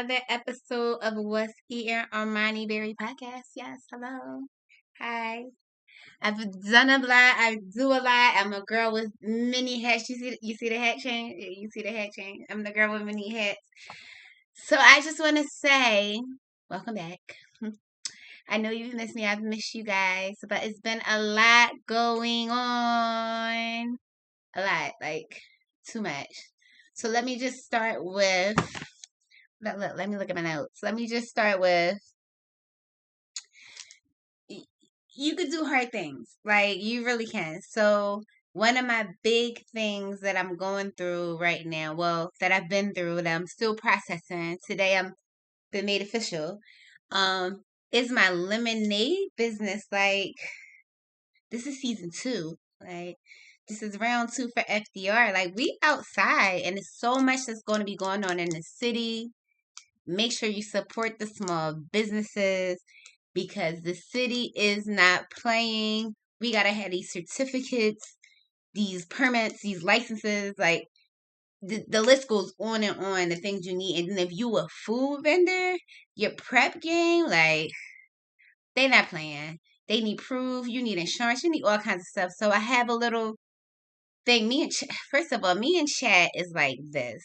another episode of What's Eating Armani Berry Podcast. Yes, hello. Hi. I've done a lot. I do a lot. I'm a girl with many hats. You see the hat chain? Yeah, you see the hat chain? I'm the girl with many hats. So I just want to say, welcome back. I know you've missed me. I've missed you guys, but it's been a lot going on. A lot, like too much. So let me just start with let me look at my notes. Let me just start with you could do hard things. Like you really can. So one of my big things that I'm going through right now, well, that I've been through that I'm still processing. Today I'm been made official. Um, is my lemonade business. Like this is season 2. Like this is round 2 for FDR. Like we outside and there's so much that's going to be going on in the city. Make sure you support the small businesses because the city is not playing. We got to have these certificates, these permits, these licenses. Like the list goes on and on, the things you need. And then if you a food vendor, your prep game, like they not playing. They need proof. You need insurance. You need all kinds of stuff. So I have a little thing. First of all, me and chat is like this.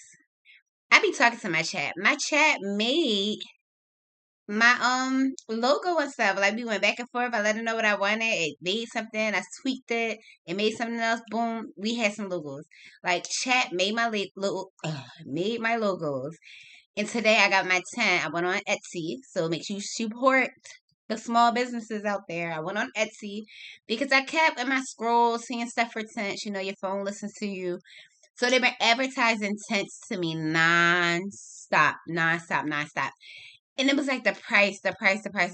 I be talking to my chat. My chat made my logo and stuff. Like we went back and forth. I let her know what I wanted. It made something. I tweaked it. It made something else. Boom. We had some logos. Like chat made my made my logos. And today I got my tent. I went on Etsy. So make sure you support the small businesses out there. I went on Etsy because I kept in my scroll seeing stuff for tents. You know, your phone listens to you. So they've been advertising tents to me nonstop. And it was like the price. And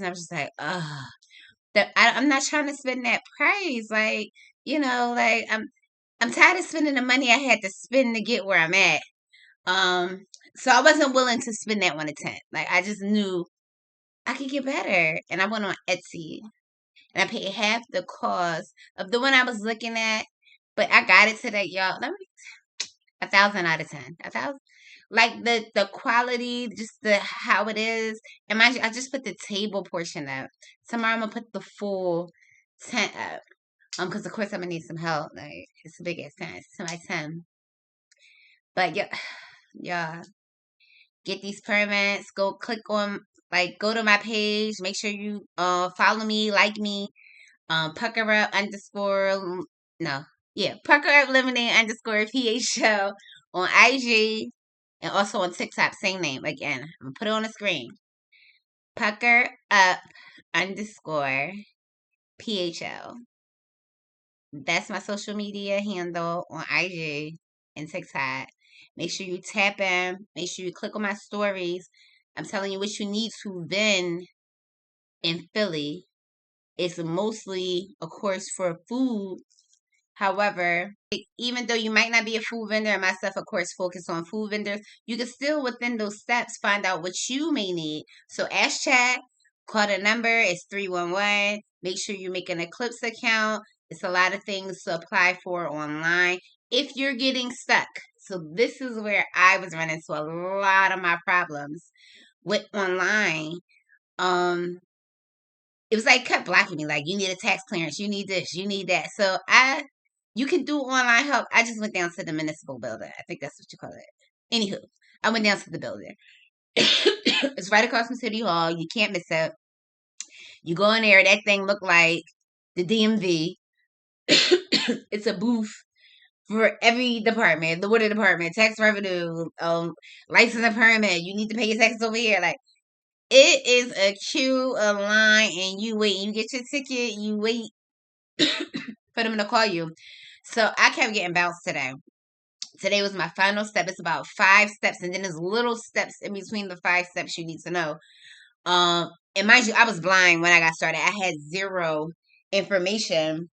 I was just like, ugh. I'm not trying to spend that price. Like, like I'm tired of spending the money I had to spend to get where I'm at. So I wasn't willing to spend that on a tent. Like I just knew I could get better. And I went on Etsy and I paid half the cost of the one I was looking at. But I got it today, y'all. 1,000 out of 10. 1,000. Like the quality, just the how it is. And mind you, I just put the table portion up. Tomorrow I'm gonna put the full tent up. Because of course I'm gonna need some help. Like it's a big ass tent. It's to my 10. But yeah, get these permits. Go click on go to my page. Make sure you follow me, like me. Pucker up underscore no. Yeah, Pucker up lemonade underscore PH show on IG. And also on TikTok, same name. Again, I'm going to put it on the screen. Pucker up underscore PHL. That's my social media handle on IG and TikTok. Make sure you tap in. Make sure you click on my stories. I'm telling you what you need to vend in Philly. It's mostly, of course, for food. However, even though you might not be a food vendor, and myself, of course, focus on food vendors, you can still, within those steps, find out what you may need. So ask chat, call the number, it's 311. Make sure you make an Eclipse account. It's a lot of things to apply for online if you're getting stuck. So this is where I was running into a lot of my problems with online. It was like kept blocking me. Like, you need a tax clearance, you need this, you need that. So you can do online help. I just went down to the municipal building. I think that's what you call it. Anywho, I went down to the building. It's right across from City Hall. You can't miss it. You go in there, that thing look like the DMV. It's a booth for every department. The water department, tax revenue, license and permit. You need to pay your taxes over here. Like, it is a queue, a line, and you wait. You get your ticket, you wait for them to call you. So I kept getting bounced today. Today was my final step. It's about 5 steps, and then there's little steps in between the 5 steps you need to know. And mind you, I was blind when I got started. I had zero information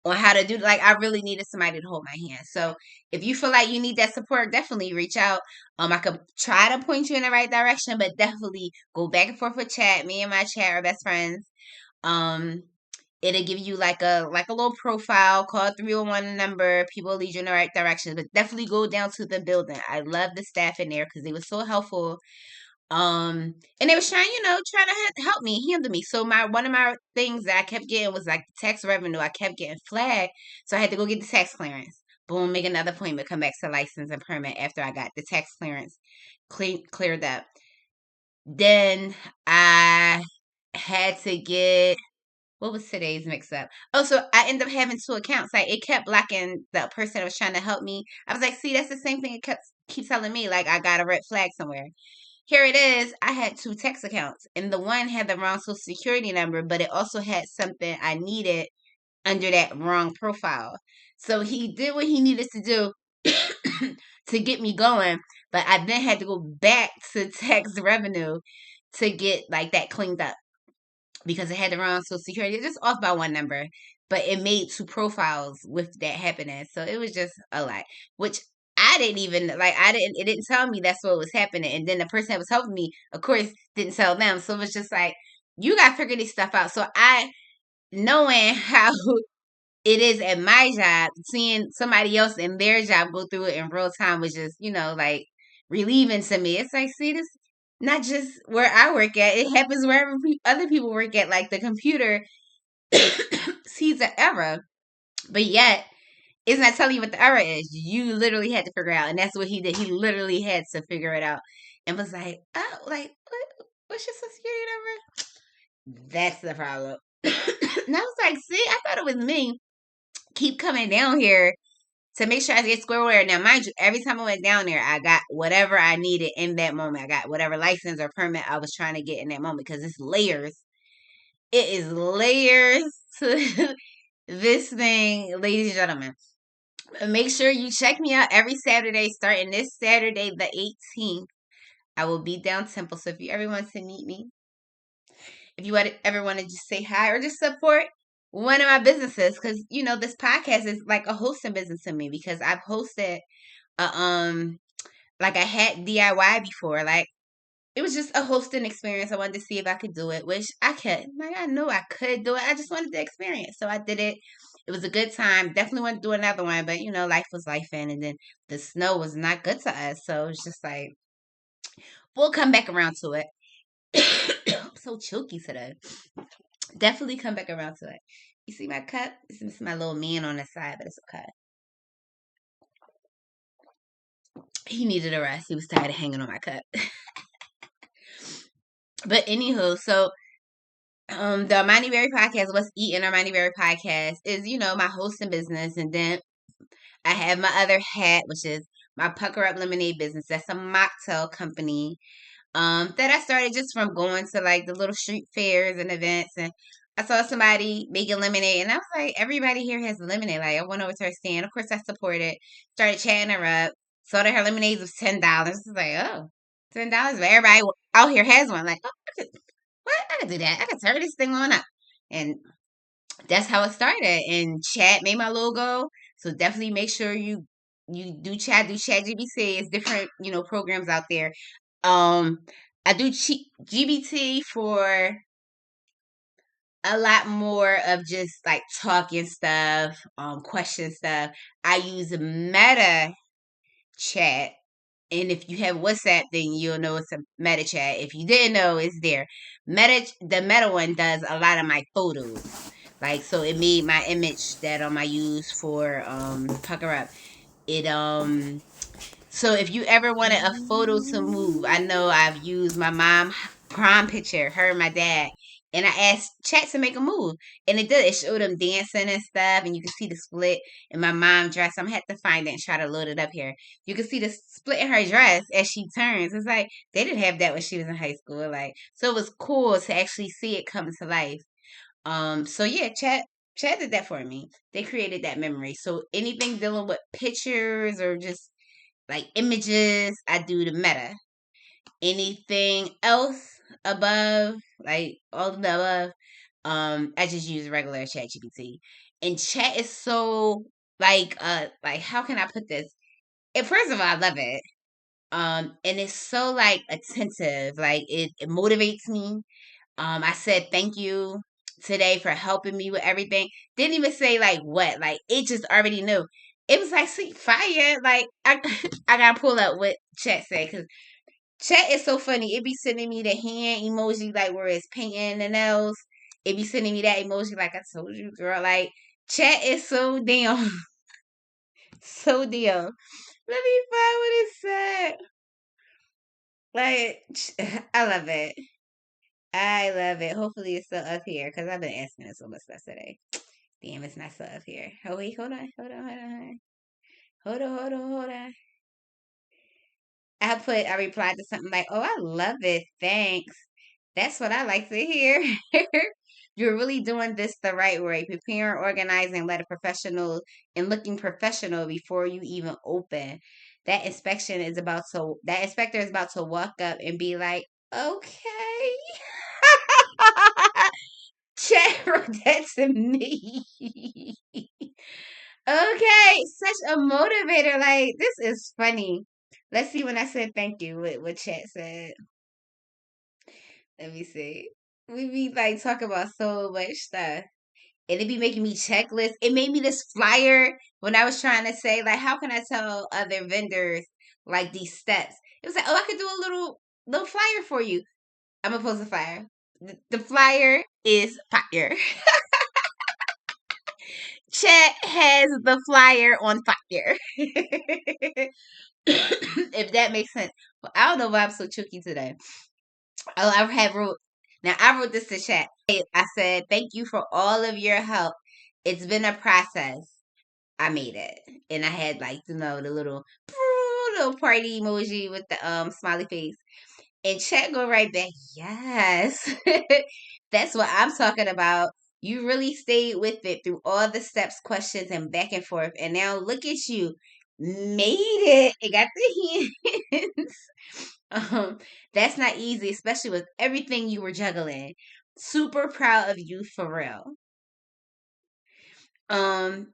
on how to do. Like, I really needed somebody to hold my hand. So if you feel like you need that support, definitely reach out. I could try to point you in the right direction, but definitely go back and forth with chat. Me and my chat are best friends. It'll give you like a little profile, call 301 number, people lead you in the right direction. But definitely go down to the building. I love the staff in there because they were so helpful. And they was trying to help me, handle me. So one of my things that I kept getting was like the tax revenue. I kept getting flagged, so I had to go get the tax clearance. Boom, make another appointment, come back to license and permit after I got the tax clearance cleared up. Then I had to get, what was today's mix up? Oh, so I ended up having two accounts. Like it kept blocking the person that was trying to help me. I was like, see, that's the same thing it keeps telling me. Like I got a red flag somewhere. Here it is. I had two text accounts, and the one had the wrong social security number, but it also had something I needed under that wrong profile. So he did what he needed to do to get me going, but I then had to go back to tax revenue to get like that cleaned up because it had the wrong social security. It's just off by one number, but it made two profiles with that happening. So it was just a lot, which I didn't even like. It didn't tell me that's what was happening. And then the person that was helping me, of course, didn't tell them. So it was just like, you got to figure this stuff out. So knowing how it is at my job, seeing somebody else in their job go through it in real time was just, like relieving to me. It's like, see, this not just where I work at, it happens wherever other people work at. Like the computer sees an error, but yet it's not telling you what the error is. You literally had to figure it out. And that's what he did. He literally had to figure it out and was like, oh, like, what's your social security number? That's the problem. And I was like, see, I thought it was me. Keep coming down here to make sure I get square away. Now, mind you, every time I went down there, I got whatever I needed in that moment. I got whatever license or permit I was trying to get in that moment because it's layers. It is layers to this thing, ladies and gentlemen. Make sure you check me out every Saturday, starting this Saturday, the 18th. I will be down Temple. So if you ever want to meet me, if you ever want to just say hi or just support one of my businesses, because this podcast is like a hosting business to me because I've hosted like I had DIY before. Like it was just a hosting experience. I wanted to see if I could do it, which I could. Like I knew I could do it. I just wanted the experience. So I did it. It was a good time. Definitely want to do another one, but life was life and then the snow was not good to us. So it's just like we'll come back around to it. I'm so choky today. Definitely come back around to it. You see my cup? This is my little man on the side, but it's okay. He needed a rest. He was tired of hanging on my cup. But anywho, so the Armani Berry podcast, What's Eating Armani Berry podcast is, my hosting business. And then I have my other hat, which is my Pucker Up Lemonade business. That's a mocktail company that I started just from going to like the little street fairs and events. And I saw somebody making lemonade, and I was like, everybody here has lemonade. Like I went over to her stand. Of course, I supported. Started chatting her up. Saw that her lemonade was $10. I was like, oh, $10, but everybody out here has one. Like, oh, I could do that. I could turn this thing on up, and that's how it started. And chat made my logo. So definitely make sure you do chat GBT. It's different programs out there. I do GBT for a lot more of just like talking stuff, question stuff. I use Meta Chat, and if you have WhatsApp, then you'll know it's a Meta Chat. If you didn't know, it's there. The Meta one does a lot of my photos. Like so, it made my image that I use for Pucker Up. It So if you ever wanted a photo to move, I know I've used my mom prom picture, her and my dad, and I asked chat to make a move, and it did. It showed them dancing and stuff, and you can see the split in my mom's dress. I'm gonna have to find it and try to load it up here. You can see the split in her dress as she turns. It's like they didn't have that when she was in high school. Like so, it was cool to actually see it come to life. So yeah, chat did that for me. They created that memory. So anything dealing with pictures or just like images, I do the Meta. Anything else above, like all of the above, I just use regular chat GPT. And chat is so like how can I put this? First of all, I love it. And it's so like attentive, like it motivates me. I said thank you today for helping me with everything. Didn't even say like what, like it just already knew. It was like sweet fire. Like I gotta pull up what Chat said because Chat is so funny. It be sending me the hand emoji like where it's painting the nails. It be sending me that emoji like I told you, girl. Like Chat is so damn, so damn. Let me find what it said. Like I love it. I love it. Hopefully it's still up here because I've been asking it so much stuff today. Damn, it's not still up here. Oh wait, hold on. I replied to something like, "Oh, I love it. Thanks. That's what I like to hear." You're really doing this the right way. Preparing, organizing, let a professional and looking professional before you even open. That inspector is about to walk up and be like, "Okay." Chat wrote that to me. Okay, such a motivator. Like, this is funny. Let's see when I said thank you, what Chat said. Let me see. We be like talking about so much stuff. And it be making me checklists. It made me this flyer when I was trying to say, like, how can I tell other vendors like these steps? It was like, oh, I could do a little flyer for you. I'm gonna post a flyer. The flyer is fire. Chat has the flyer on fire. If that makes sense. Well, I don't know why I'm so chooky today. Oh, I wrote this to Chat. I said, thank you for all of your help. It's been a process. I made it. And I had like, the little party emoji with the smiley face. And Chat go right back, yes. That's what I'm talking about. You really stayed with it through all the steps, questions, and back and forth. And now look at you. Made it. It got the hands. That's not easy, especially with everything you were juggling. Super proud of you for real.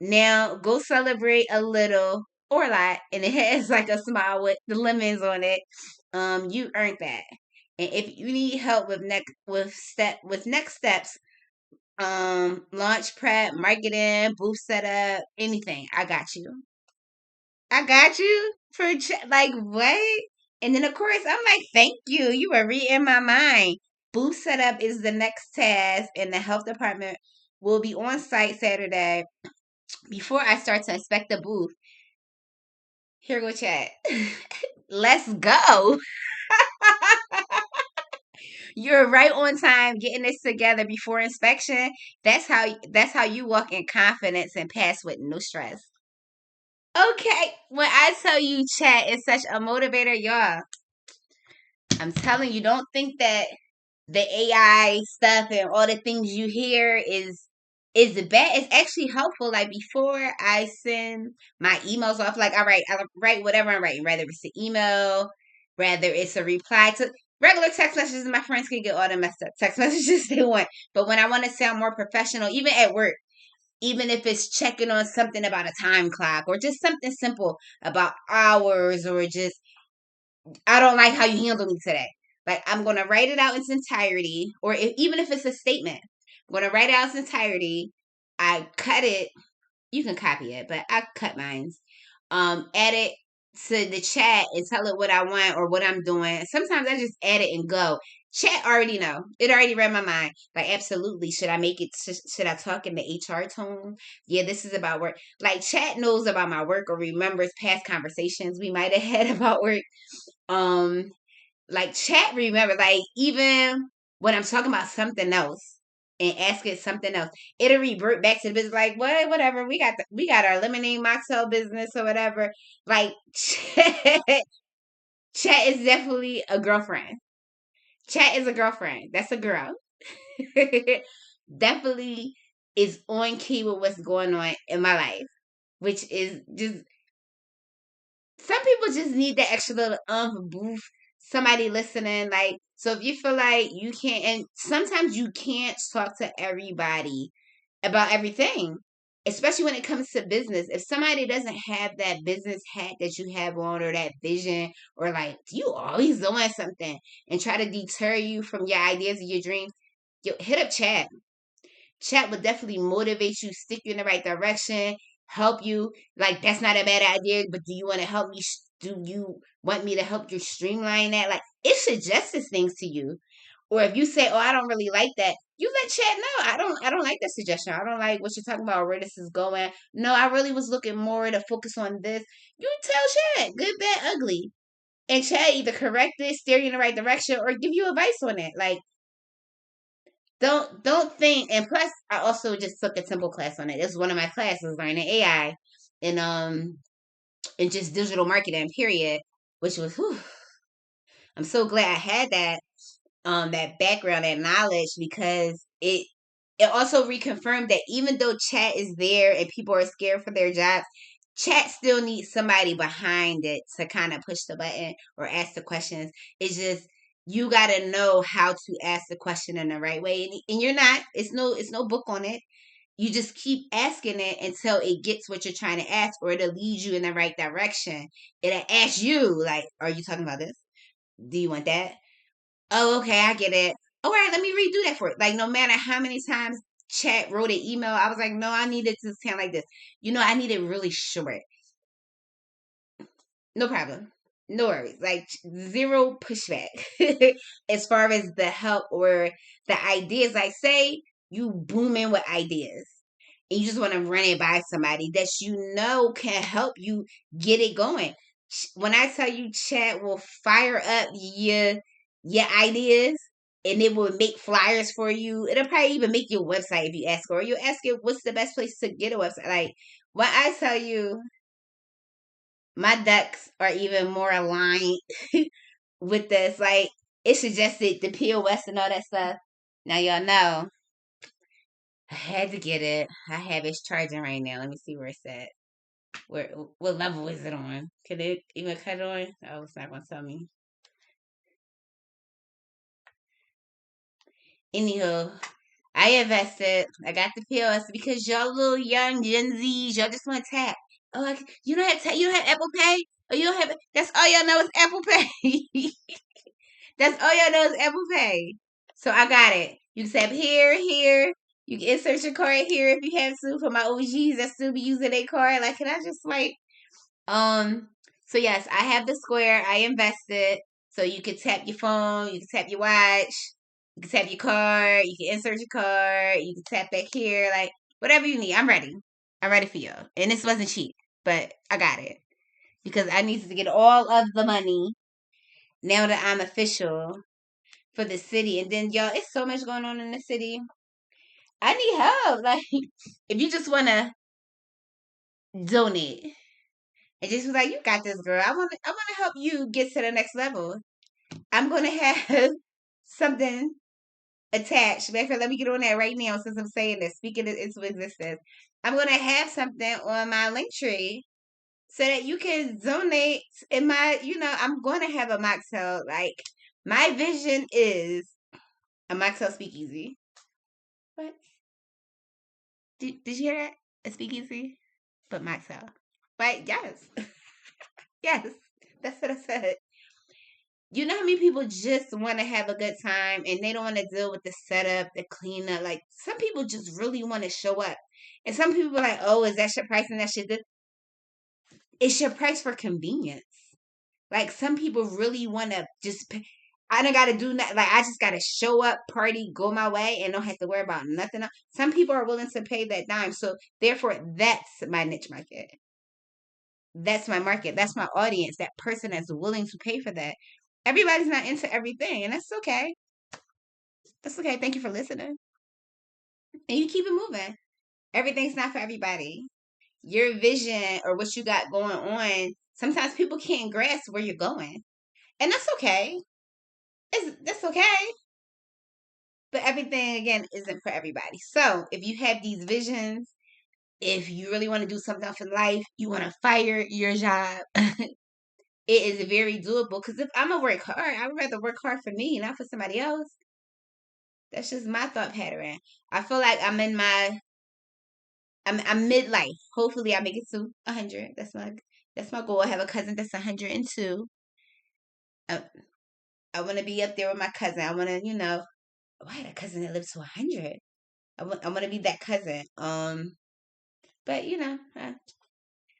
Now go celebrate a little or a lot, and it has like a smile with the lemons on it. You earned that. And if you need help with next steps, launch prep, marketing, booth setup, anything, I got you. I got you for like what? And then of course I'm like, thank you. You were reading my mind. Booth setup is the next task, and the health department will be on site Saturday. Before I start to inspect the booth, here go Chat. Let's go. You're right on time getting this together before inspection. That's how you walk in confidence and pass with no stress. Okay, when I tell you Chat is such a motivator, y'all, I'm telling you, don't think that the AI stuff and all the things you hear is the bad. It's actually helpful. Like before I send my emails off, like I write whatever I'm writing, whether it's an email, whether it's a reply to regular text messages. My friends can get all the messed up text messages they want. But when I want to sound more professional, even at work, even if it's checking on something about a time clock or just something simple about hours or just I don't like how you handle me today. Like I'm gonna write it out in its entirety, or even if it's a statement, I'm gonna write it out in its entirety. I cut it. You can copy it, but I cut mine. Add it to the chat and tell it what I want or what I'm doing. Sometimes I just add it and go. Chat already know. It already read my mind. Like absolutely, should I make it? Should I talk in the HR tone? Yeah, this is about work. Like chat knows about my work or remembers past conversations we might have had about work. Um, like chat remember, like even when I'm talking about something else and ask it something else, it'll revert back to the business. Like what, whatever. We got our lemonade mocktail business or whatever. Like chat is definitely a girlfriend. Chat is a girlfriend. That's a girl. Definitely is on key with what's going on in my life, which is just some people just need that extra little booth. Somebody listening, like so. If you feel like you can't, and sometimes you can't talk to everybody about everything, especially when it comes to business. If somebody doesn't have that business hat that you have on, or that vision, or like you always doing something and try to deter you from your ideas and your dreams, hit up Chat. Chat will definitely motivate you, stick you in the right direction, help you. Like, that's not a bad idea, but do you want to help me? Do you want me to help you streamline that? Like, it suggests things to you. Or if you say, "Oh, I don't really like that," you let chat know. I don't like that suggestion. I don't like what you're talking about, or where this is going. No, I really was looking more to focus on this. You tell chat, good, bad, ugly, and chat either correct it, steer you in the right direction, or give you advice on it. Like, don't think. And plus, I also just took a temple class on it. It was one of my classes learning AI and and just digital marketing. Period. Which was, whew, I'm so glad I had that background and knowledge, because it also reconfirmed that even though chat is there and people are scared for their jobs, chat still needs somebody behind it to kind of push the button or ask the questions. It's just, you got to know how to ask the question in the right way, and you're not. It's no book on it. You just keep asking it until it gets what you're trying to ask, or it'll lead you in the right direction. It'll ask you, like, "Are you talking about this? Do you want that? Oh, okay, I get it. All right, let me redo that for it." Like, no matter how many times chat wrote an email, I was like, "No, I need it to sound like this. I need it really short." No problem. No worries. Like, zero pushback as far as the help or the ideas. Like, say you boom in with ideas and you just want to run it by somebody that can help you get it going. When I tell you, chat will fire up your ideas, and it will make flyers for you. It'll probably even make your website if you ask, or you ask it what's the best place to get a website. Like, when I tell you, my ducks are even more aligned with this. Like, it suggested the POS and all that stuff. Now y'all know I had to get it. I have it charging right now. Let me see where it's at. What level is it on? Can it even cut on? Oh, it's not gonna tell me. Anywho, I invested. I got the POS because y'all little young Gen Zs, y'all just want to tap. Oh, you don't have you don't have Apple Pay? Oh, you don't have. That's all y'all know is Apple Pay. That's all y'all know is Apple Pay. So I got it. You can tap here, here. You can insert your card here if you have to. For my OGs that still be using their card, like, can I just swipe? So yes, I have the Square. I invested. So you can tap your phone, you can tap your watch, you can tap your card, you can insert your card, you can tap back here, like, whatever you need. I'm ready. I'm ready for you. And this wasn't cheap, but I got it because I needed to get all of the money now that I'm official for the city. And then, y'all, it's so much going on in the city. I need help. Like, if you just want to donate and just was like, "You got this, girl. I want to help you get to the next level." I'm gonna have something attached. Matter of fact, let me get on that right now since I'm saying this, speaking it into existence. I'm gonna have something on my link tree so that you can donate in my. I'm gonna have a mocktail. Like, my vision is a mocktail speakeasy. What? Did you hear that? A speakeasy, but mocktail. But yes, yes, that's what I said. You know how many people just want to have a good time and they don't want to deal with the setup, the cleanup. Like, some people just really want to show up, and some people are like, "Oh, is that your price?" And that shit. It's your price for convenience. Like, some people really want to just. I don't got to do nothing. Like, I just got to show up, party, go my way, and don't have to worry about nothing else. Some people are willing to pay that dime. So therefore, that's my niche market. That's my market. That's my audience. That person that's willing to pay for that. Everybody's not into everything, and that's okay. That's okay. Thank you for listening. And you keep it moving. Everything's not for everybody. Your vision or what you got going on, sometimes people can't grasp where you're going. And that's okay. That's okay. But everything, again, isn't for everybody. So if you have these visions, if you really want to do something else in life, you want to fire your job, it is very doable. Because if I'm going to work hard, I would rather work hard for me, not for somebody else. That's just my thought pattern. I feel like I'm midlife. Hopefully, I make it to 100. That's my goal. I have a cousin that's 102. I, I want to be up there with my cousin. I want to, I had a cousin that lived to 100. I want to be that cousin. But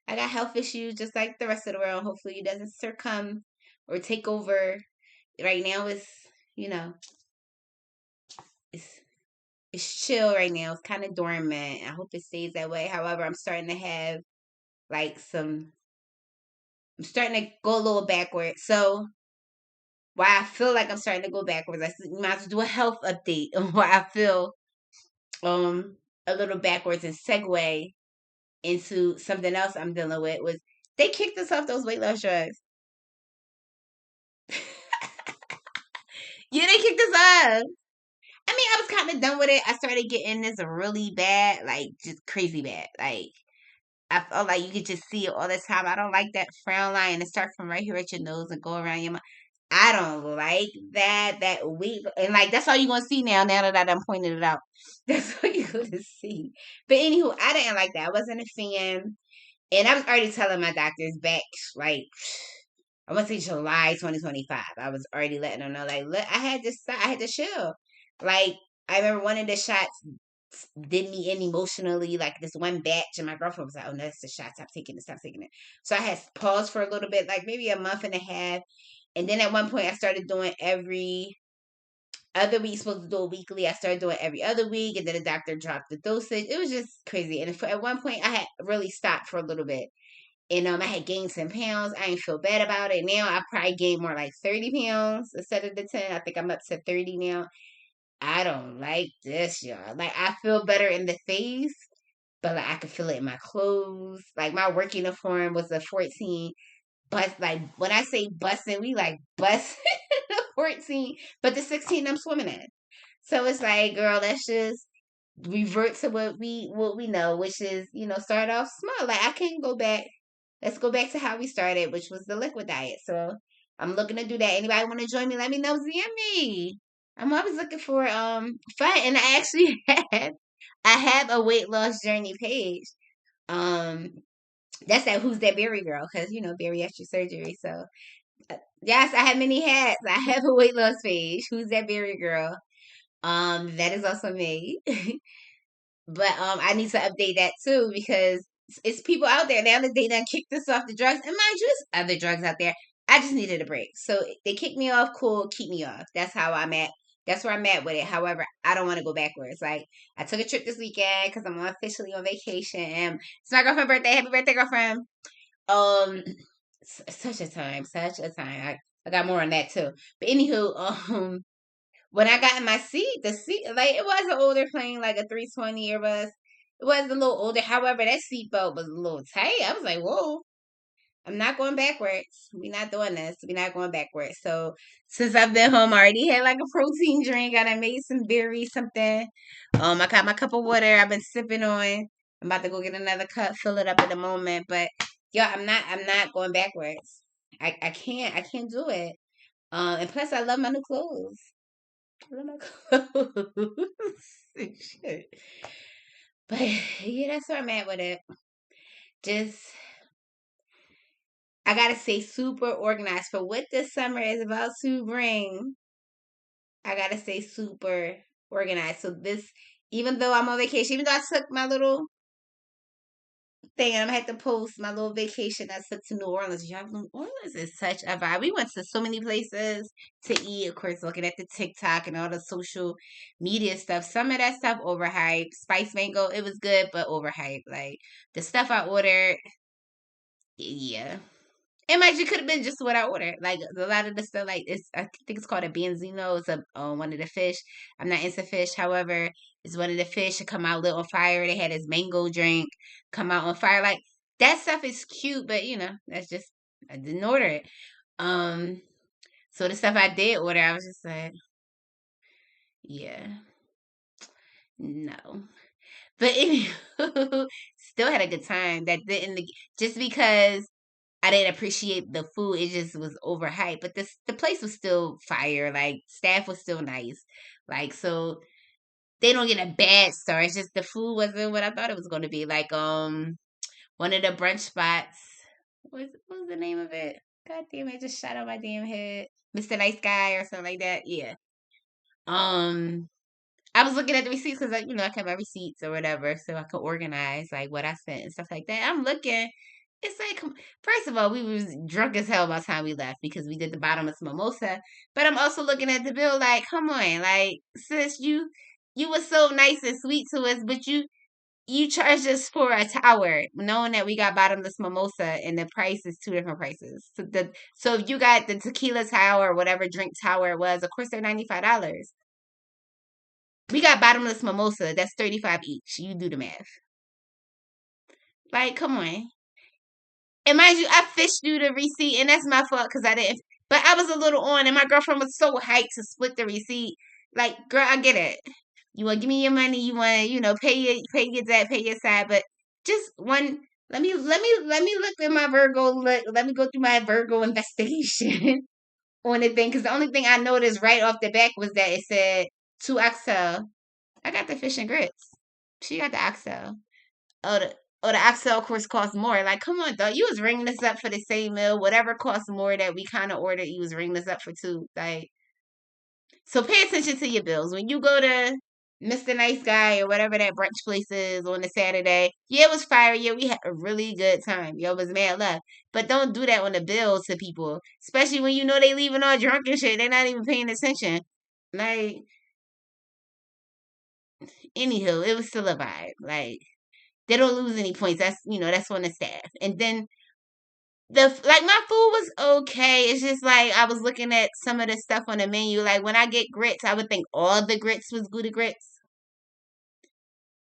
I got health issues just like the rest of the world. Hopefully, it doesn't succumb or take over. Right now, you know, it's it's chill right now. It's kind of dormant. I hope it stays that way. However, I'm starting to have like some. I'm starting to go a little backwards. So why I feel like I'm starting to go backwards, I might as well do a health update on why I feel um a little backwards and segue into something else I'm dealing with. Was they kicked us off those weight loss drugs? Yeah, they kicked us off. I mean, I was kind of done with it. I started getting this really bad, like just crazy bad. Like I felt like you could just see it all the time. I don't like that frown line and start from right here at your nose and go around your mouth. I don't like that weak and like that's all you're gonna see now. Now that I done pointed it out, that's what you're gonna see. But anywho, I didn't like that. I wasn't a fan, and I was already telling my doctors back like I want to say July 2025. I was already letting them know like, look, I had to stop. I had to chill. Like I remember one of the shots did me in emotionally, like this one batch, and my girlfriend was like, "Oh, no, that's the shot. Stop taking it. Stop taking it." So I had paused for a little bit, like maybe a month and a half, and then at one point I started doing every other week. Supposed to do it weekly. I started doing every other week, and then the doctor dropped the dosage. It was just crazy. And at one point, I had really stopped for a little bit, and I had gained some pounds. I didn't feel bad about it. Now I probably gained more like 30 pounds instead of the 10. I think I'm up to 30 now. I don't like this, y'all. Like I feel better in the face, but like I could feel it in my clothes. Like my work uniform was a 14. But like when I say busting, we like busting the 14, but the 16 I'm swimming in. So it's like, girl, let's just revert to what we know, which is, start off small. Like I can't go back. Let's go back to how we started, which was the liquid diet. So I'm looking to do that. Anybody want to join me? Let me know. DM me. I'm always looking for fun, and I actually I have a weight loss journey page. Um, that's that Who's That Berry Girl, because bariatric surgery. So yes, I have many hats. I have a weight loss page. Who's That Berry Girl? That is also me. But I need to update that too because it's people out there now that they done kicked us off the drugs. And mind you, there's other drugs out there. I just needed a break. So they kicked me off, cool, keep me off. That's how I'm at. That's where I'm at with it. However, I don't want to go backwards. Like I took a trip this weekend because I'm officially on vacation. And it's my girlfriend's birthday. Happy birthday, girlfriend. Um such a time, such a time. I got more on that too. But anywho, when I got in my seat, the seat, like, it was an older plane, like a 320 Airbus. It was a little older. However, that seatbelt was a little tight. I was like, whoa, I'm not going backwards. We're not doing this. We're not going backwards. So, since I've been home, I already had like a protein drink and I made some berry something. I got my cup of water I've been sipping on. I'm about to go get another cup, fill it up in a moment. But, yeah, I'm not going backwards. I can't do it. And plus, I love my new clothes. I love my clothes. Shit. But yeah, that's where I'm at with it. Just I gotta say super organized for what this summer is about to bring. I gotta say super organized. So this even though I'm on vacation, even though I took my little thing and I'm gonna have to post my little vacation I took to New Orleans. Y'all, New Orleans is such a vibe. We went to so many places to eat, of course, looking at the TikTok and all the social media stuff. Some of that stuff overhyped. Spice Mango, it was good, but overhyped. Like the stuff I ordered, yeah. It might just could have been just what I ordered. Like a lot of the stuff, like I think it's called a Banzino. It's a one of the fish. I'm not into fish, however, it's one of the fish that come out lit on fire. They had this mango drink come out on fire. Like that stuff is cute, but that's just I didn't order it. Um, so the stuff I did order, I was just like, yeah, no. But anyway, still had a good time. That didn't just because I didn't appreciate the food. It just was overhyped. But the place was still fire. Like staff was still nice. Like so they don't get a bad start. It's just the food wasn't what I thought it was gonna be. Like one of the brunch spots. What was the name of it? God damn it, just shot on my damn head. Mr. Nice Guy or something like that. Yeah. Um I was looking at the receipts because, I kept my receipts or whatever so I could organize like what I spent and stuff like that. I'm looking. It's like, first of all, we was drunk as hell by the time we left because we did the bottomless mimosa. But I'm also looking at the bill like, come on, like, sis, you were so nice and sweet to us, but you charged us for a tower, knowing that we got bottomless mimosa and the price is two different prices. So if you got the tequila tower or whatever drink tower it was, of course they're $95. We got bottomless mimosa, that's 35 each. You do the math. Like, come on. And mind you, I fished you the receipt, and that's my fault because I didn't. But I was a little on, and my girlfriend was so hyped to split the receipt. Like, girl, I get it. You want to give me your money? You want to, pay your debt, pay your side. But just one. Let me look at my Virgo. Let me go through my Virgo investigation on the thing because the only thing I noticed right off the back was that it said two oxtail. I got the fish and grits. She got the oxtail. Oh, the oxtail, of course, costs more. Like, come on, though. You was ringing us up for the same meal. Whatever costs more that we kind of ordered, you was ringing us up for too. Like, so pay attention to your bills. When you go to Mr. Nice Guy or whatever that brunch place is on a Saturday, yeah, it was fire. Yeah, we had a really good time. Yo, it was mad love. But don't do that on the bill to people, especially when you know they leaving all drunk and shit. They're not even paying attention. Like, anywho, it was still a vibe. Like, they don't lose any points. That's on the staff. And then my food was okay. It's just like I was looking at some of the stuff on the menu. Like when I get grits, I would think all the grits was Gouda grits.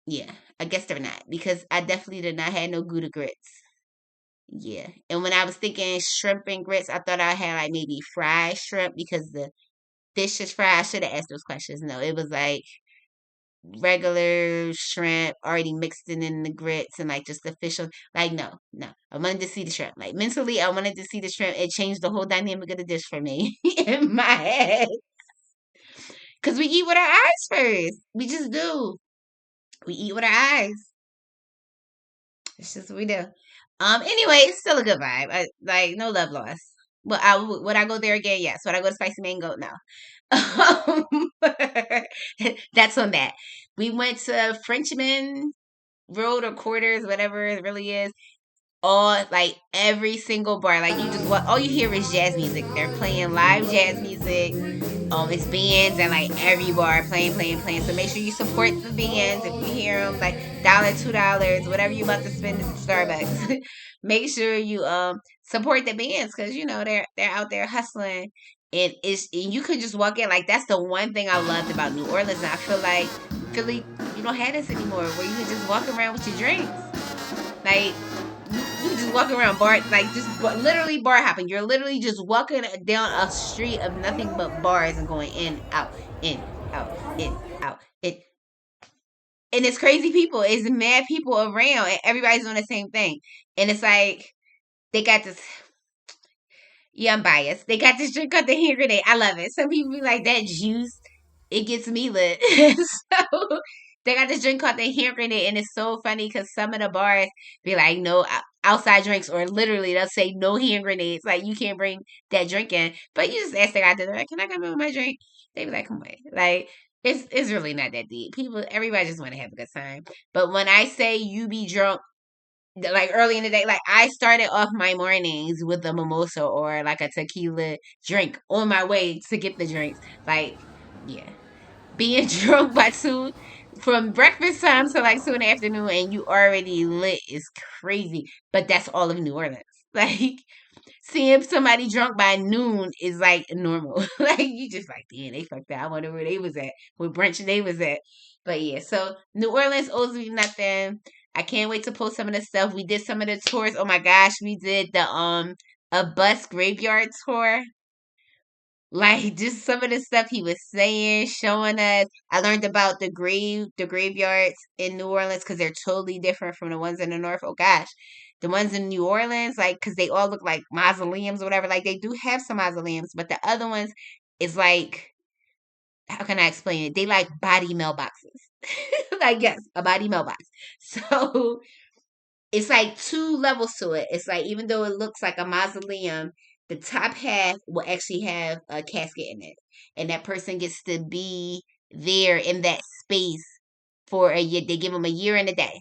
Yeah, I guess they're not because I definitely did not have no Gouda grits. Yeah, and when I was thinking shrimp and grits, I thought I had like maybe fried shrimp because the fish is fried. I should have asked those questions. No, it was like regular shrimp already mixed in the grits and like just the fish. Like no, I wanted to see the shrimp. Like mentally, I wanted to see the shrimp. It changed the whole dynamic of the dish for me in my head because we eat with our eyes first. We just do. We eat with our eyes. It's just what we do. Anyway, it's still a good vibe. Like no love lost. But would I go there again? Yes. Would I go to Spicy Mango? No. That's on that. We went to Frenchman Road or Quarters, whatever it really is. All like every single bar, like you just all you hear is jazz music. They're playing live jazz music. It's bands and like every bar playing. So make sure you support the bands if you hear them. Like $1, $2, whatever you about to spend at Starbucks. Make sure you support the bands because they're out there hustling. And you could just walk in like that's the one thing I loved about New Orleans. And I feel like Philly, you don't have this anymore where you can just walk around with your drinks. Like you just walk around bar, like just literally bar hopping. You're literally just walking down a street of nothing but bars and going in, out, in, out, in, out, in. And it's crazy people. It's mad people around, and everybody's doing the same thing. And it's like they got this. Yeah, I'm biased. They got this drink called the hand grenade. I love it. Some people be like that juice. It gets me lit. So they got this drink called the hand grenade, and it's so funny because some of the bars be like no outside drinks, or literally they'll say no hand grenades. Like you can't bring that drink in, but you just ask the guy, they're like, "Can I come in with my drink?" They be like, "Come on." Like it's really not that deep. Everybody just want to have a good time. But when I say you be drunk like early in the day, like I started off my mornings with a mimosa or like a tequila drink on my way to get the drinks. Like, yeah, being drunk by 2 from breakfast time to like 2 in the afternoon and you already lit is crazy. But that's all of New Orleans. Like, seeing somebody drunk by noon is like normal. Like, you just like, damn, they fucked that. I wonder where they was at, what brunch they was at. But yeah, so New Orleans owes me nothing. I can't wait to post some of the stuff. We did some of the tours. Oh my gosh, we did the a bus graveyard tour. Like just some of the stuff he was saying, showing us. I learned about the graveyards in New Orleans because they're totally different from the ones in the north. Oh gosh, the ones in New Orleans, like, because they all look like mausoleums or whatever. Like they do have some mausoleums, but the other ones is like, how can I explain it? They like body mailboxes. Like yes, a body mailbox. So it's like 2 levels to it. It's like even though it looks like a mausoleum, the top half will actually have a casket in it, and that person gets to be there in that space for a year. They give them a year and a day.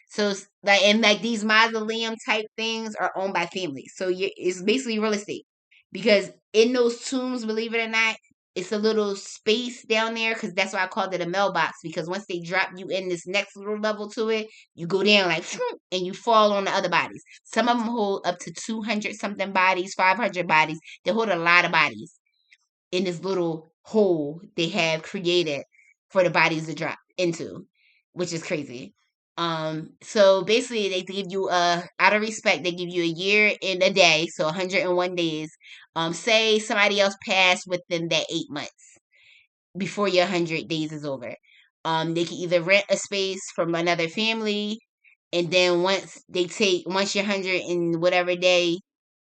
So like, and like these mausoleum type things are owned by families. So it's basically real estate, because in those tombs, believe it or not, it's a little space down there, because that's why I called it a mailbox, because once they drop you in this next little level to it, you go down like, and you fall on the other bodies. Some of them hold up to 200 something bodies, 500 bodies. They hold a lot of bodies in this little hole they have created for the bodies to drop into, which is crazy. So basically they give you out of respect, they give you a year and a day, so 101 days. Say somebody else passed within that 8 months before your 100 days is over. They can either rent a space from another family, and then once your 100 and whatever day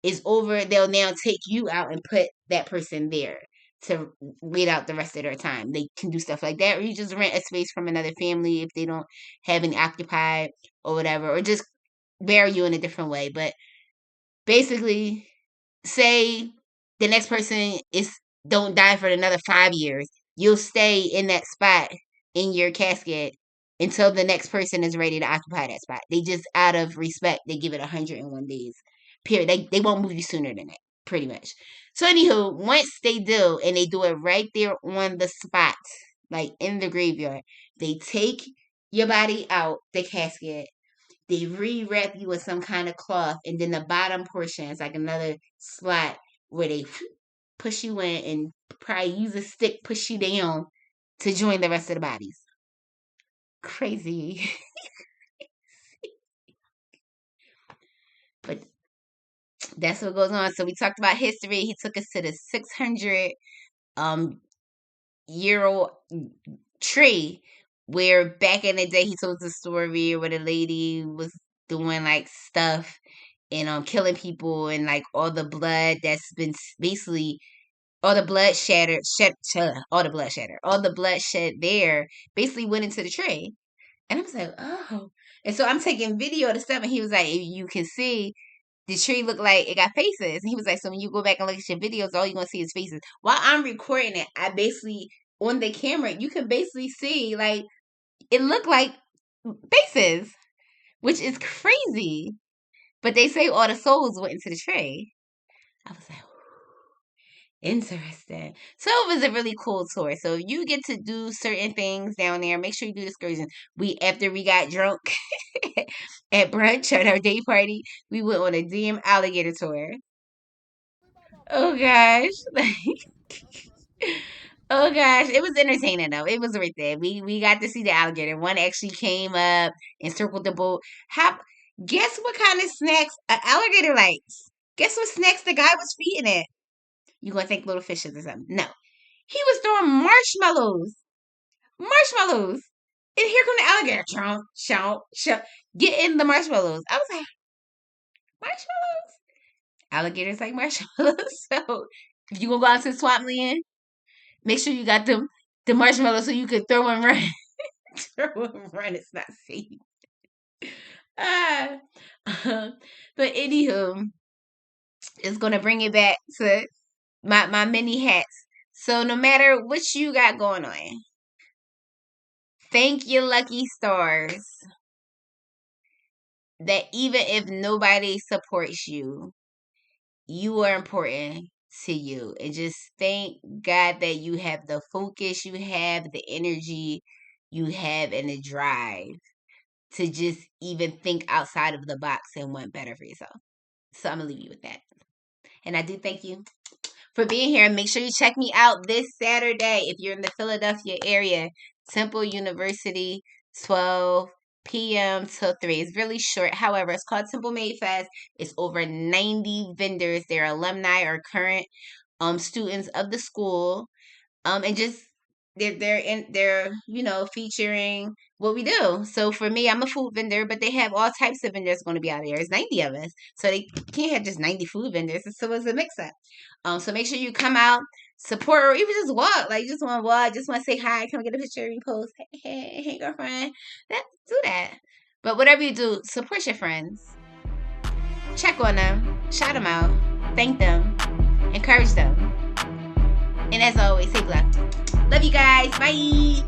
is over, they'll now take you out and put that person there to wait out the rest of their time. They can do stuff like that, or you just rent a space from another family if they don't have any occupied or whatever, or just bury you in a different way. But basically, say the next person don't die for another 5 years, you'll stay in that spot in your casket until the next person is ready to occupy that spot. They just, out of respect, they give it 101 days. Period. They won't move you sooner than that, pretty much. So anywho, once they do, and they do it right there on the spot, like in the graveyard, they take your body out the casket, they re-wrap you with some kind of cloth, and then the bottom portion is like another slot where they push you in and probably use a stick, push you down to join the rest of the bodies. Crazy. But that's what goes on. So we talked about history. He took us to the 600 year old tree, where back in the day he told the story where the lady was doing like stuff and killing people, and like all the blood that's been basically all the blood shed there basically went into the tree. And I was like, oh. And so I'm taking video of the stuff, and he was like, you can see the tree looked like it got faces. And he was like, so when you go back and look at your videos, all you're going to see is faces. While I'm recording it, I basically, on the camera, you can basically see, like, it looked like faces, which is crazy. But they say all the souls went into the tree. I was like, interesting. So it was a really cool tour. So if you get to do certain things down there, make sure you do the excursion. After we got drunk at brunch at our day party, we went on a damn alligator tour. Oh gosh. Oh gosh, it was entertaining though. It was worth it. We got to see the alligator. One actually came up and circled the boat. Guess what kind of snacks an alligator likes? Guess what snacks the guy was feeding it? You gonna think little fishes or something? No, he was throwing marshmallows. Marshmallows. And here come the alligator. Chomp, chomp, chomp. Getting the marshmallows. I was like, marshmallows? Alligators like marshmallows. So if you gonna go out to swampland, make sure you got the marshmallows so you can throw and run. Throw and run. It's not safe. But anywho, it's gonna bring it back to my mini hats. So no matter what you got going on, thank your lucky stars that even if nobody supports you, you are important to you. And just thank God that you have the focus, you have the energy, you have, and the drive to just even think outside of the box and want better for yourself. So I'm gonna leave you with that. And I do thank you for being here. Make sure you check me out this Saturday if you're in the Philadelphia area. Temple University, 12 p.m. till 3. It's really short. However, it's called Temple Made Fest. It's over 90 vendors. They're alumni or current students of the school. And just they're featuring what we do. So for me, I'm a food vendor, but they have all types of vendors going to be out there. There's 90 of us, so they can't have just 90 food vendors. So it's a mix up. So make sure you come out, support, or even just walk. Like, just want to walk, just want to say hi, come get a picture, repost, hey girlfriend. Do that. But whatever you do, support your friends. Check on them, shout them out, thank them, encourage them. And as always, say love. Love you guys. Bye.